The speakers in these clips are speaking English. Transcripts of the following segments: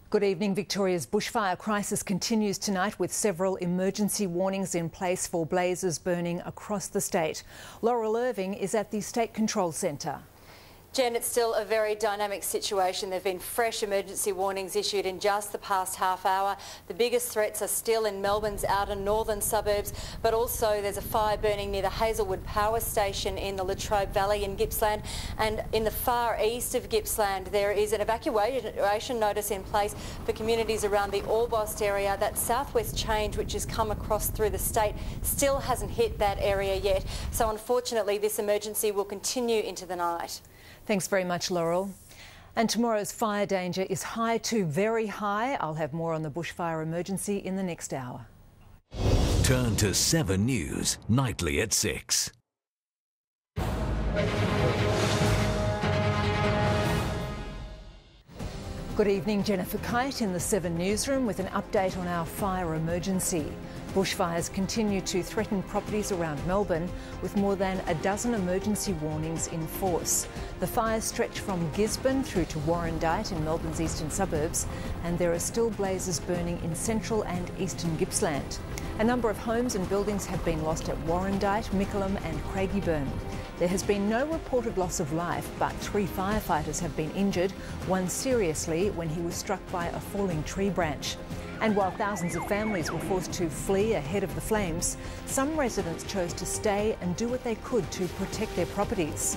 Good evening. Victoria's bushfire crisis continues tonight with several emergency warnings in place for blazes burning across the state. Laurel Irving is at the State Control Centre. Jen, it's still a very dynamic situation. There have been fresh emergency warnings issued in just the past half hour. The biggest threats are still in Melbourne's outer northern suburbs, but also there's a fire burning near the Hazelwood Power Station in the Latrobe Valley in Gippsland. And in the far east of Gippsland, there is an evacuation notice in place for communities around the Orbost area. That southwest change, which has come across through the state, still hasn't hit that area yet. So unfortunately, this emergency will continue into the night. Thanks very much, Laurel. And tomorrow's fire danger is high to very high. I'll have more on the bushfire emergency in the next hour. Turn to 7 News, nightly at 6. Good evening, Jennifer Keyte in the 7 newsroom with an update on our fire emergency. Bushfires continue to threaten properties around Melbourne with more than a dozen emergency warnings in force. The fires stretch from Gisborne through to Warrandyte in Melbourne's eastern suburbs, and there are still blazes burning in central and eastern Gippsland. A number of homes and buildings have been lost at Warrandyte, Mickleham and Craigieburn. There has been no reported loss of life, but 3 firefighters have been injured, one seriously when he was struck by a falling tree branch. And while thousands of families were forced to flee ahead of the flames, some residents chose to stay and do what they could to protect their properties.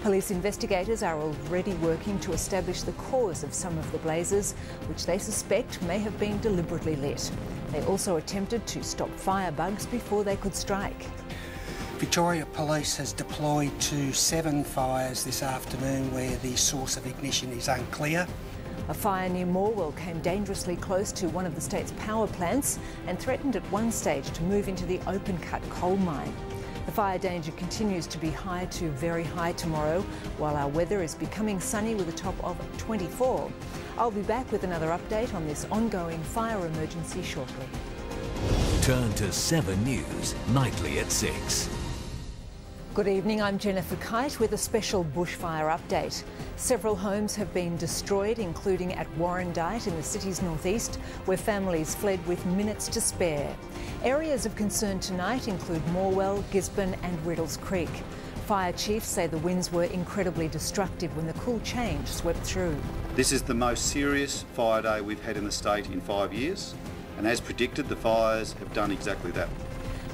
Police investigators are already working to establish the cause of some of the blazes, which they suspect may have been deliberately lit. They also attempted to stop firebugs before they could strike. Victoria Police has deployed to 7 fires this afternoon where the source of ignition is unclear. A fire near Morwell came dangerously close to one of the state's power plants and threatened at one stage to move into the open-cut coal mine. The fire danger continues to be high to very high tomorrow, while our weather is becoming sunny with a top of 24. I'll be back with another update on this ongoing fire emergency shortly. Turn to 7 News, nightly at 6. Good evening, I'm Jennifer Keyte with a special bushfire update. Several homes have been destroyed, including at Warrandyte in the city's northeast, where families fled with minutes to spare. Areas of concern tonight include Morwell, Gisborne and Riddles Creek. Fire chiefs say the winds were incredibly destructive when the cool change swept through. This is the most serious fire day we've had in the state in 5 years, and as predicted, the fires have done exactly that.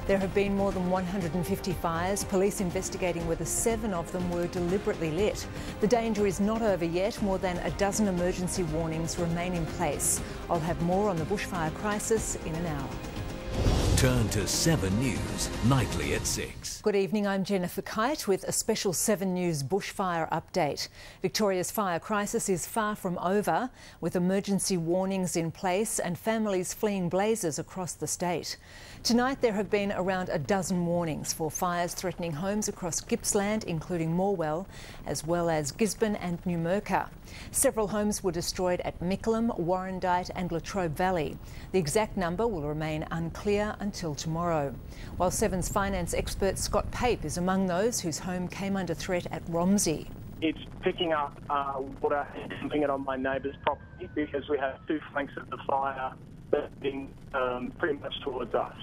There have been more than 150 fires, police investigating whether 7 of them were deliberately lit. The danger is not over yet. More than a dozen emergency warnings remain in place. I'll have more on the bushfire crisis in an hour. Turn to 7 News, nightly at 6. Good evening, I'm Jennifer Keyte with a special 7 News bushfire update. Victoria's fire crisis is far from over, with emergency warnings in place and families fleeing blazes across the state. Tonight there have been around a dozen warnings for fires threatening homes across Gippsland, including Morwell, as well as Gisborne and Numurkah. Several homes were destroyed at Mickleham, Warrandyte and Latrobe Valley. The exact number will remain unclear until tomorrow. While 7's finance expert Scott Pape is among those whose home came under threat at Romsey. It's picking up water and dumping it on my neighbour's property because we have 2 flanks of the fire burning pretty much towards us.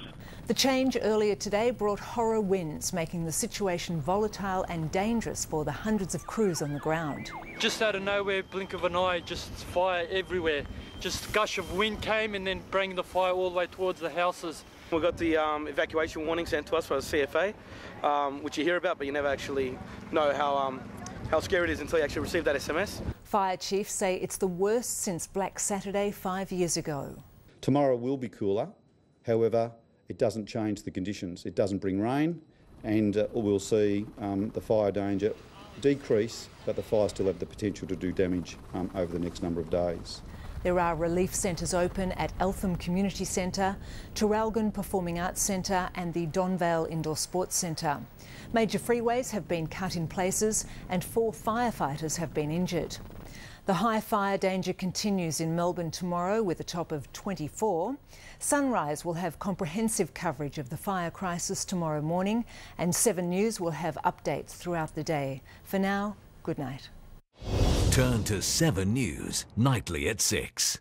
The change earlier today brought horror winds, making the situation volatile and dangerous for the hundreds of crews on the ground. Just out of nowhere, blink of an eye, just fire everywhere. Just a gush of wind came and then bringing the fire all the way towards the houses. We got the evacuation warning sent to us by the CFA, which you hear about, but you never actually know how scary it is until you actually receive that SMS. Fire chiefs say it's the worst since Black Saturday 5 years ago. Tomorrow will be cooler, however, it doesn't change the conditions. It doesn't bring rain, and we'll see the fire danger decrease, but the fires still have the potential to do damage over the next number of days. There are relief centres open at Eltham Community Centre, Traralgon Performing Arts Centre and the Donvale Indoor Sports Centre. Major freeways have been cut in places and 4 firefighters have been injured. The high fire danger continues in Melbourne tomorrow with a top of 24. Sunrise will have comprehensive coverage of the fire crisis tomorrow morning, and 7 News will have updates throughout the day. For now, good night. Turn to 7 News, nightly at 6.